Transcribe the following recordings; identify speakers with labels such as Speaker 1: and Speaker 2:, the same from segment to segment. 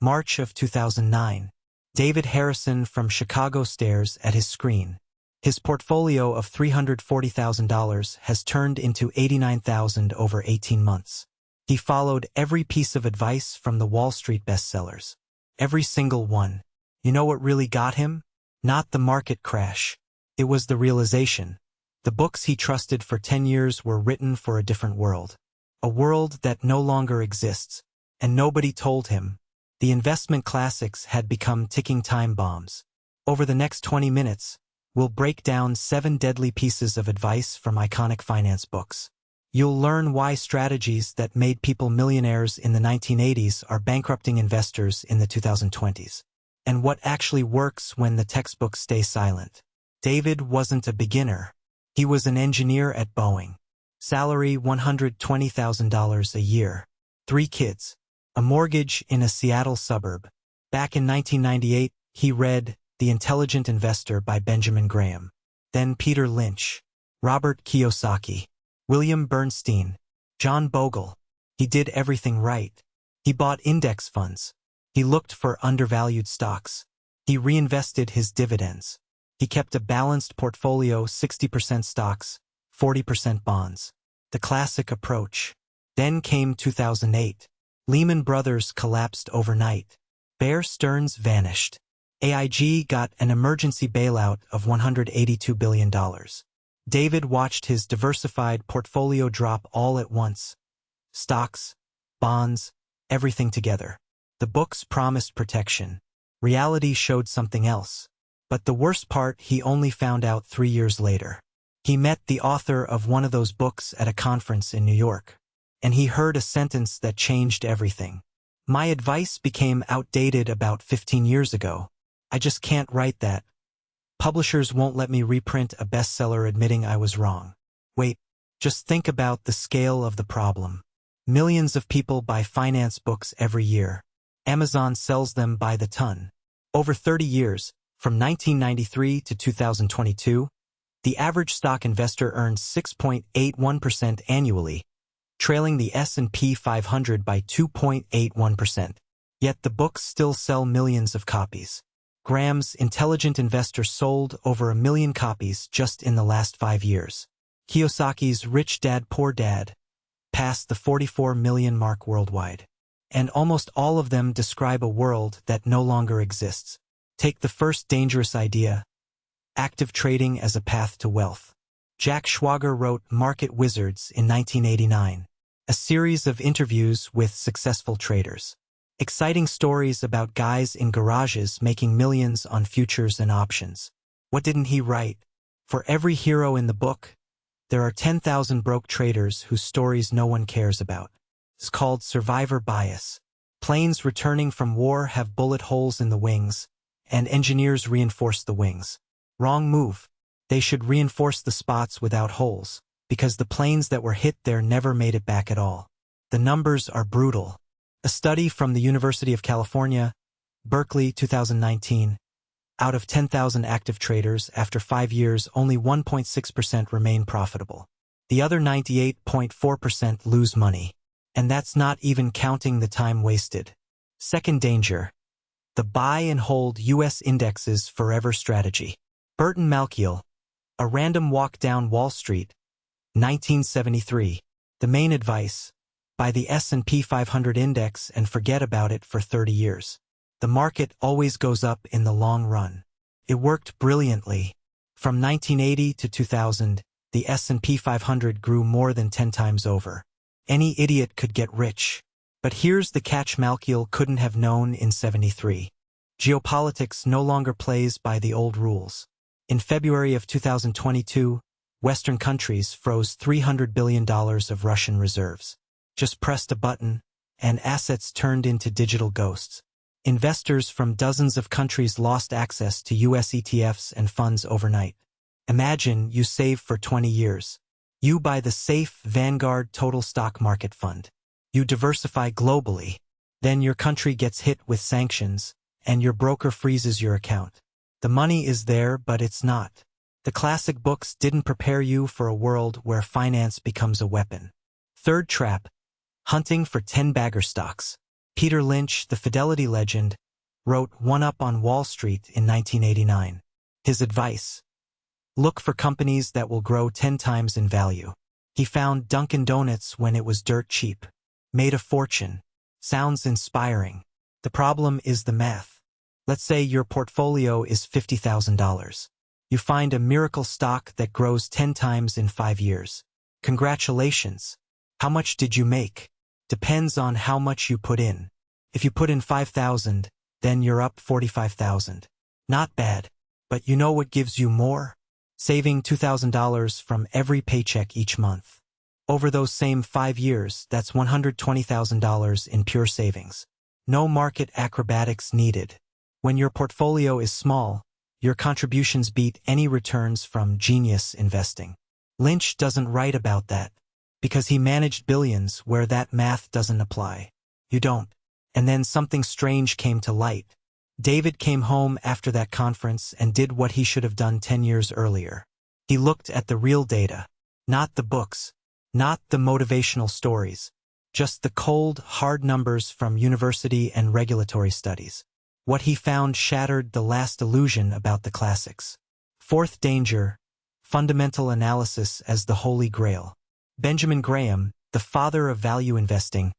Speaker 1: March of 2009. David Harrison from Chicago stares at his screen. His portfolio of $340,000 has turned into $89,000 over 18 months. He followed every piece of advice from the Wall Street bestsellers. Every single one. You know what really got him? Not the market crash. It was the realization. The books he trusted for 10 years were written for a different world. A world that no longer exists. And nobody told him. The investment classics had become ticking time bombs. Over the next 20 minutes, we'll break down 7 deadly pieces of advice from iconic finance books. You'll learn why strategies that made people millionaires in the 1980s are bankrupting investors in the 2020s. And what actually works when the textbooks stay silent. David wasn't a beginner. He was an engineer at Boeing. Salary $120,000 a year. 3 kids. A mortgage in a Seattle suburb. Back in 1998, he read The Intelligent Investor by Benjamin Graham. Then Peter Lynch, Robert Kiyosaki, William Bernstein, John Bogle. He did everything right. He bought index funds. He looked for undervalued stocks. He reinvested his dividends. He kept a balanced portfolio, 60% stocks, 40% bonds. The classic approach. Then came 2008. Lehman Brothers collapsed overnight. Bear Stearns vanished. AIG got an emergency bailout of $182 billion. David watched his diversified portfolio drop all at once. Stocks, bonds, everything together. The books promised protection. Reality showed something else. But the worst part he only found out 3 years later. He met the author of one of those books at a conference in New York. And he heard a sentence that changed everything. My advice became outdated about 15 years ago. I just can't write that. Publishers won't let me reprint a bestseller admitting I was wrong. Wait, just think about the scale of the problem. Millions of people buy finance books every year. Amazon sells them by the ton. Over 30 years, from 1993 to 2022, the average stock investor earned 6.81% annually, trailing the S&P 500 by 2.81%. Yet the books still sell millions of copies. Graham's Intelligent Investor sold over 1 million copies just in the last 5 years. Kiyosaki's Rich Dad Poor Dad passed the 44 million mark worldwide. And almost all of them describe a world that no longer exists. Take the first dangerous idea, active trading as a path to wealth. Jack Schwager wrote Market Wizards in 1989, a series of interviews with successful traders. Exciting stories about guys in garages making millions on futures and options. What didn't he write? For every hero in the book, there are 10,000 broke traders whose stories no one cares about. It's called survivor bias. Planes returning from war have bullet holes in the wings, and engineers reinforce the wings. Wrong move. They should reinforce the spots without holes, because the planes that were hit there never made it back at all. The numbers are brutal. A study from the University of California, Berkeley, 2019. Out of 10,000 active traders, after 5 years, only 1.6% remain profitable. The other 98.4% lose money. And that's not even counting the time wasted. Second danger. The buy and hold U.S. indexes forever strategy. Burton Malkiel. A Random Walk Down Wall Street, 1973. The main advice. Buy the S&P 500 index and forget about it for 30 years. The market always goes up in the long run. It worked brilliantly. From 1980 to 2000, the S&P 500 grew more than 10 times over. Any idiot could get rich. But here's the catch Malkiel couldn't have known in 73. Geopolitics no longer plays by the old rules. In February of 2022, Western countries froze $300 billion of Russian reserves. Just pressed a button, and assets turned into digital ghosts. Investors from dozens of countries lost access to U.S. ETFs and funds overnight. Imagine you save for 20 years. You buy the safe Vanguard Total Stock Market Fund. You diversify globally. Then your country gets hit with sanctions, and your broker freezes your account. The money is there, but it's not. The classic books didn't prepare you for a world where finance becomes a weapon. Third trap. Hunting for 10-bagger stocks. Peter Lynch, the Fidelity legend, wrote One Up on Wall Street in 1989. His advice: look for companies that will grow 10 times in value. He found Dunkin' Donuts when it was dirt cheap. Made a fortune. Sounds inspiring. The problem is the math. Let's say your portfolio is $50,000. You find a miracle stock that grows 10 times in 5 years. Congratulations. How much did you make? Depends on how much you put in. If you put in 5,000, then you're up 45,000. Not bad. But you know what gives you more? Saving $2,000 from every paycheck each month. Over those same 5 years, that's $120,000 in pure savings. No market acrobatics needed. When your portfolio is small, your contributions beat any returns from genius investing. Lynch doesn't write about that, because he managed billions where that math doesn't apply. You don't. And then something strange came to light. David came home after that conference and did what he should have done 10 years earlier. He looked at the real data. Not the books. Not the motivational stories. Just the cold, hard numbers from university and regulatory studies. What he found shattered the last illusion about the classics. Fourth danger: fundamental analysis as the Holy Grail. Benjamin Graham, the father of value investing,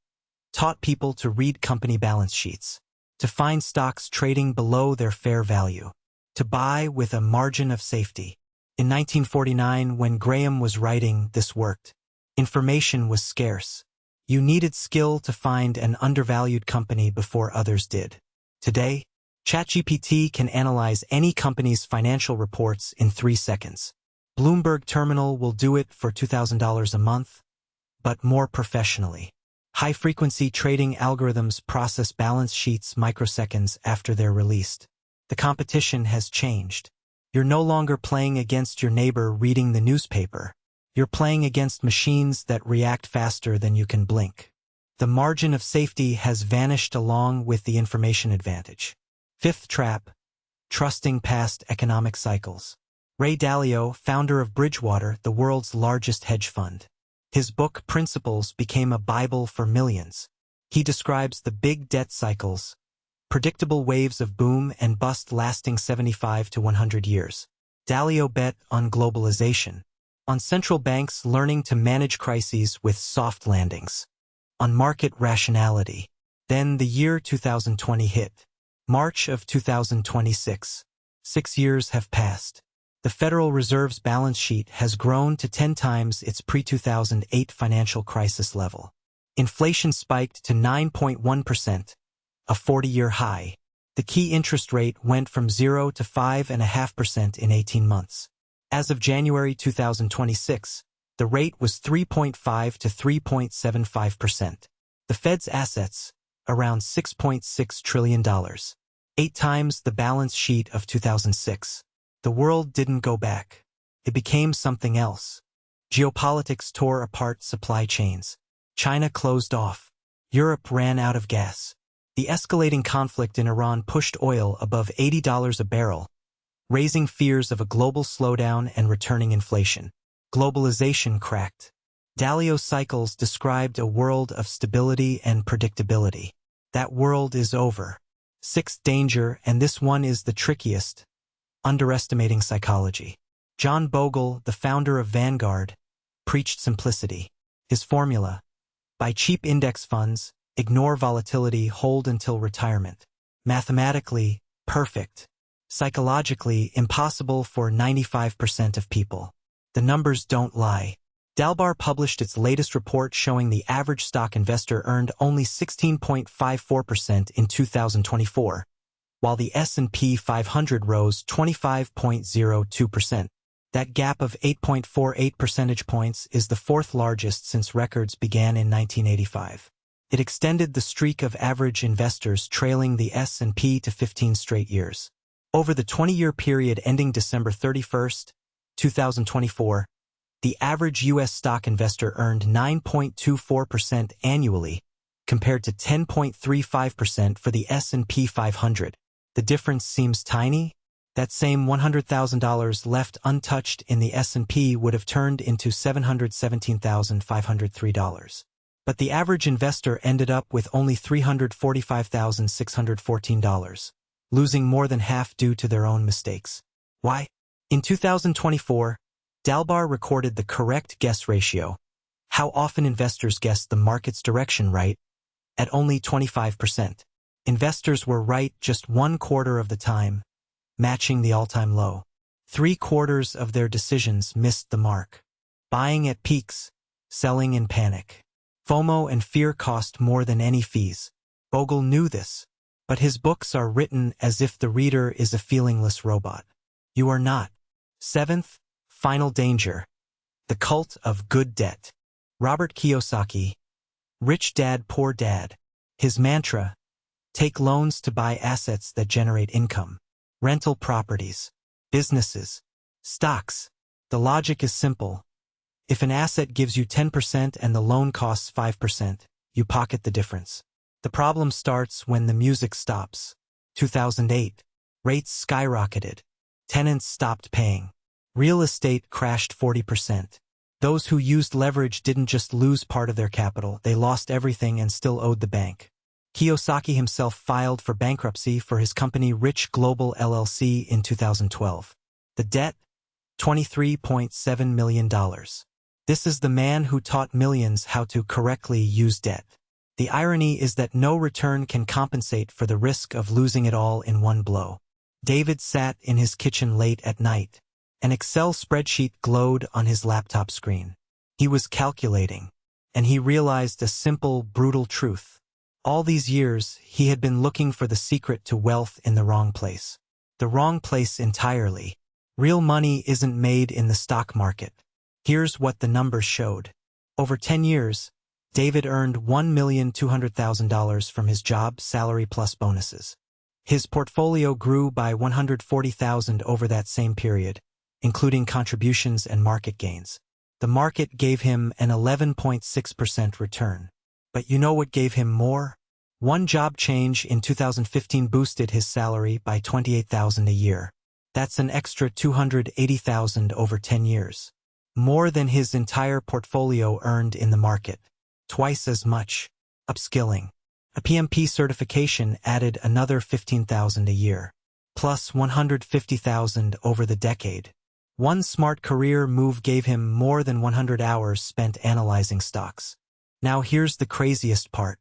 Speaker 1: taught people to read company balance sheets, to find stocks trading below their fair value, to buy with a margin of safety. In 1949, when Graham was writing, this worked. Information was scarce. You needed skill to find an undervalued company before others did. Today, ChatGPT can analyze any company's financial reports in 3 seconds. Bloomberg Terminal will do it for $2,000 a month, but more professionally. High-frequency trading algorithms process balance sheets microseconds after they're released. The competition has changed. You're no longer playing against your neighbor reading the newspaper. You're playing against machines that react faster than you can blink. The margin of safety has vanished along with the information advantage. Fifth trap: trusting past economic cycles. Ray Dalio, founder of Bridgewater, the world's largest hedge fund. His book Principles became a Bible for millions. He describes the big debt cycles, predictable waves of boom and bust lasting 75 to 100 years. Dalio bet on globalization, on central banks learning to manage crises with soft landings, on market rationality. Then the year 2020 hit. March of 2026. 6 years have passed. The Federal Reserve's balance sheet has grown to 10 times its pre-2008 financial crisis level. Inflation spiked to 9.1%, a 40-year high. The key interest rate went from 0 to 5.5% in 18 months. As of January 2026, the rate was 3.5 to 3.75%. The Fed's assets, around $6.6 trillion. 8 times the balance sheet of 2006. The world didn't go back. It became something else. Geopolitics tore apart supply chains. China closed off. Europe ran out of gas. The escalating conflict in Iran pushed oil above $80 a barrel, raising fears of a global slowdown and returning inflation. Globalization cracked. Dalio's cycles described a world of stability and predictability. That world is over. Sixth danger, and this one is the trickiest: underestimating psychology. John Bogle, the founder of Vanguard, preached simplicity. His formula: buy cheap index funds, ignore volatility, hold until retirement. Mathematically, perfect. Psychologically, impossible for 95% of people. The numbers don't lie. Dalbar published its latest report showing the average stock investor earned only 16.54% in 2024, while the S&P 500 rose 25.02%. That gap of 8.48 percentage points is the fourth largest since records began in 1985. It extended the streak of average investors trailing the S&P to 15 straight years. Over the 20-year period ending December 31, 2024, the average U.S. stock investor earned 9.24% annually, compared to 10.35% for the S&P 500. The difference seems tiny. That same $100,000 left untouched in the S&P would have turned into $717,503. But the average investor ended up with only $345,614, losing more than half due to their own mistakes. Why? In 2024, Dalbar recorded the correct guess ratio, how often investors guessed the market's direction right, at only 25%. Investors were right just 1/4 of the time, matching the all-time low. 3/4 of their decisions missed the mark. Buying at peaks, selling in panic. FOMO and fear cost more than any fees. Bogle knew this, but his books are written as if the reader is a feelingless robot. You are not. 7th, Final Danger. The Cult of Good Debt. Robert Kiyosaki. Rich Dad, Poor Dad. His mantra: take loans to buy assets that generate income. Rental properties. Businesses. Stocks. The logic is simple. If an asset gives you 10% and the loan costs 5%, you pocket the difference. The problem starts when the music stops. 2008. Rates skyrocketed. Tenants stopped paying. Real estate crashed 40%. Those who used leverage didn't just lose part of their capital, they lost everything and still owed the bank. Kiyosaki himself filed for bankruptcy for his company Rich Global LLC in 2012. The debt? $23.7 million. This is the man who taught millions how to correctly use debt. The irony is that no return can compensate for the risk of losing it all in one blow. David sat in his kitchen late at night. An Excel spreadsheet glowed on his laptop screen. He was calculating, and he realized a simple, brutal truth. All these years, he had been looking for the secret to wealth in the wrong place. The wrong place entirely. Real money isn't made in the stock market. Here's what the numbers showed. Over 10 years, David earned $1,200,000 from his job, salary plus bonuses. His portfolio grew by $140,000 over that same period, including contributions and market gains. The market gave him an 11.6% return. But you know what gave him more? One job change in 2015 boosted his salary by $28,000 a year. That's an extra $280,000 over 10 years. More than his entire portfolio earned in the market. Twice as much. Upskilling. A PMP certification added another $15,000 a year. Plus $150,000 over the decade. One smart career move gave him more than 100 hours spent analyzing stocks. Now here's the craziest part.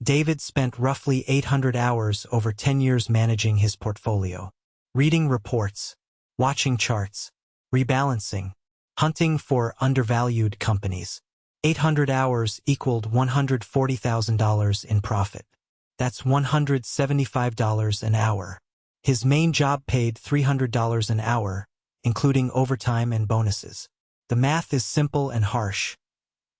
Speaker 1: David spent roughly 800 hours over 10 years managing his portfolio. Reading reports, watching charts, rebalancing, hunting for undervalued companies. 800 hours equaled $140,000 in profit. That's $175 an hour. His main job paid $300 an hour, including overtime and bonuses. The math is simple and harsh.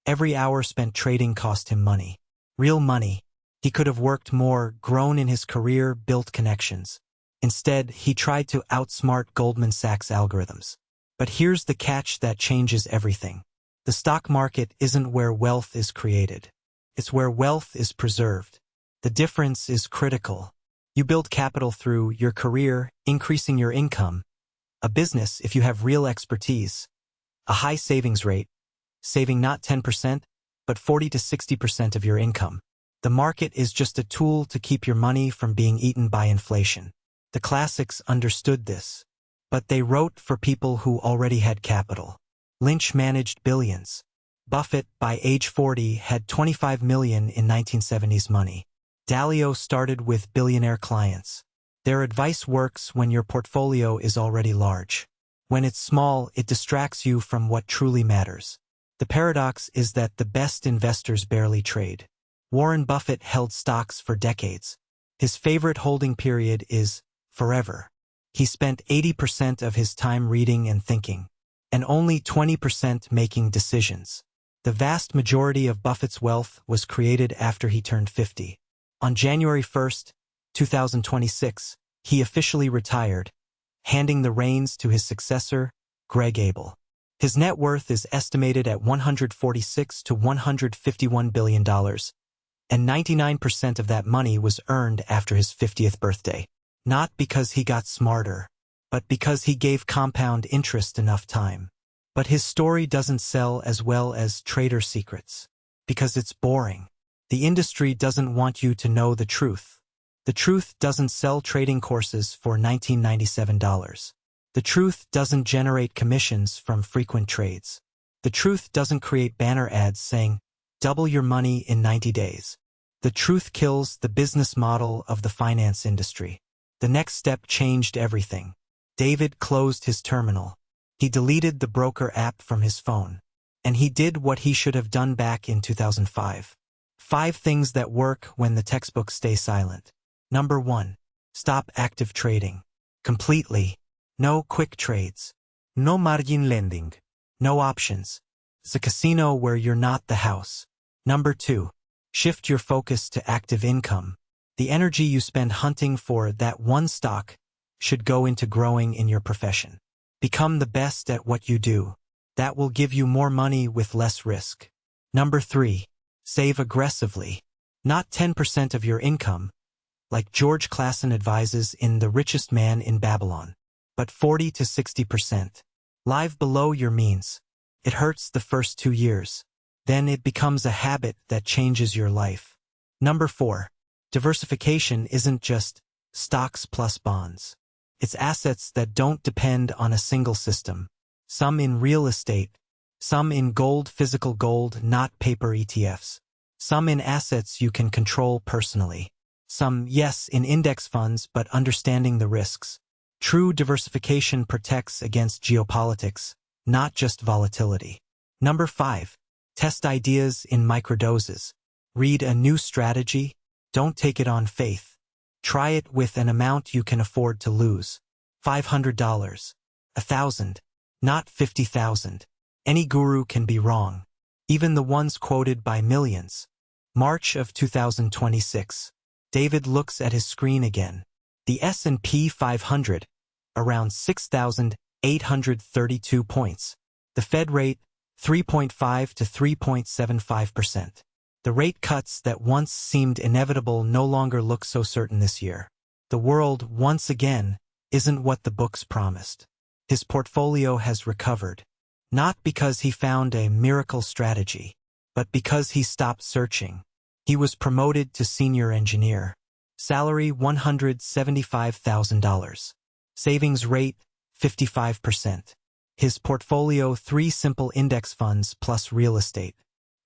Speaker 1: Every hour spent trading cost him money. Real money. He could have worked more, grown in his career, built connections. Instead, he tried to outsmart Goldman Sachs algorithms. But here's the catch that changes everything. The stock market isn't where wealth is created. It's where wealth is preserved. The difference is critical. You build capital through your career, increasing your income. A business if you have real expertise. A high savings rate. Saving not 10%, but 40 to 60% of your income. The market is just a tool to keep your money from being eaten by inflation. The classics understood this. But they wrote for people who already had capital. Lynch managed billions. Buffett, by age 40, had 25 million in 1970s money. Dalio started with billionaire clients. Their advice works when your portfolio is already large. When it's small, it distracts you from what truly matters. The paradox is that the best investors barely trade. Warren Buffett held stocks for decades. His favorite holding period is forever. He spent 80% of his time reading and thinking, and only 20% making decisions. The vast majority of Buffett's wealth was created after he turned 50. On January 1, 2026, he officially retired, handing the reins to his successor, Greg Abel. His net worth is estimated at $146 to $151 billion, and 99% of that money was earned after his 50th birthday. Not because he got smarter, but because he gave compound interest enough time. But his story doesn't sell as well as trader secrets. Because it's boring. The industry doesn't want you to know the truth. The truth doesn't sell trading courses for $1997. The truth doesn't generate commissions from frequent trades. The truth doesn't create banner ads saying, "Double your money in 90 days." The truth kills the business model of the finance industry. The next step changed everything. David closed his terminal. He deleted the broker app from his phone. And he did what he should have done back in 2005. 5 things that work when the textbooks stay silent. Number 1. Stop active trading. Completely. No quick trades. No margin lending. No options. It's a casino where you're not the house. Number 2. Shift your focus to active income. The energy you spend hunting for that one stock should go into growing in your profession. Become the best at what you do. That will give you more money with less risk. Number 3. Save aggressively. Not 10% of your income, like George Clason advises in The Richest Man in Babylon, but 40 to 60%. Live below your means. It hurts the first 2 years. Then it becomes a habit that changes your life. Number 4. Diversification isn't just stocks plus bonds. It's assets that don't depend on a single system. Some in real estate, some in gold, physical gold, not paper ETFs. Some in assets you can control personally. Some, yes, in index funds, but understanding the risks. True diversification protects against geopolitics, not just volatility. Number 5. Test ideas in microdoses. Read a new strategy. Don't take it on faith. Try it with an amount you can afford to lose. $500. $1,000. Not 50,000. Any guru can be wrong. Even the ones quoted by millions. March of 2026. David looks at his screen again. The S&P 500, around 6,832 points. The Fed rate, 3.5 to 3.75%. The rate cuts that once seemed inevitable no longer look so certain this year. The world, once again, isn't what the books promised. His portfolio has recovered. Not because he found a miracle strategy, but because he stopped searching. He was promoted to senior engineer. Salary $175,000. Savings rate 55%. His portfolio 3 simple index funds plus real estate.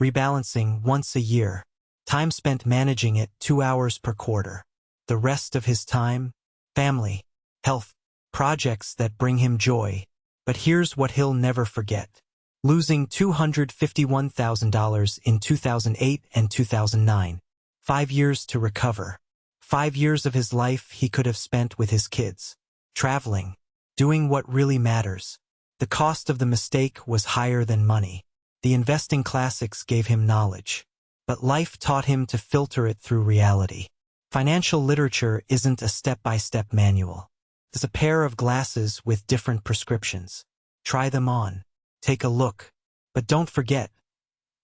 Speaker 1: Rebalancing once a year. Time spent managing it 2 hours per quarter. The rest of his time, family, health, projects that bring him joy. But here's what he'll never forget. Losing $251,000 in 2008 and 2009. 5 years to recover. 5 years of his life he could have spent with his kids. Traveling. Doing what really matters. The cost of the mistake was higher than money. The investing classics gave him knowledge. But life taught him to filter it through reality. Financial literature isn't a step-by-step manual. It's a pair of glasses with different prescriptions. Try them on. Take a look. But don't forget,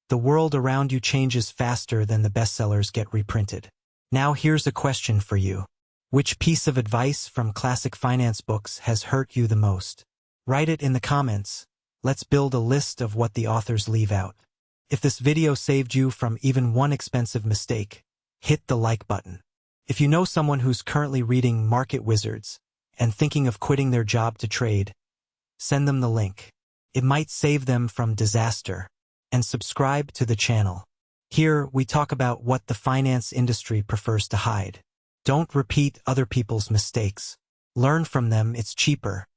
Speaker 1: the world around you changes faster than the bestsellers get reprinted. Now here's a question for you. Which piece of advice from classic finance books has hurt you the most? Write it in the comments. Let's build a list of what the authors leave out. If this video saved you from even one expensive mistake, hit the like button. If you know someone who's currently reading Market Wizards and thinking of quitting their job to trade, send them the link. It might save them from disaster. And subscribe to the channel. Here, we talk about what the finance industry prefers to hide. Don't repeat other people's mistakes. Learn from them, it's cheaper.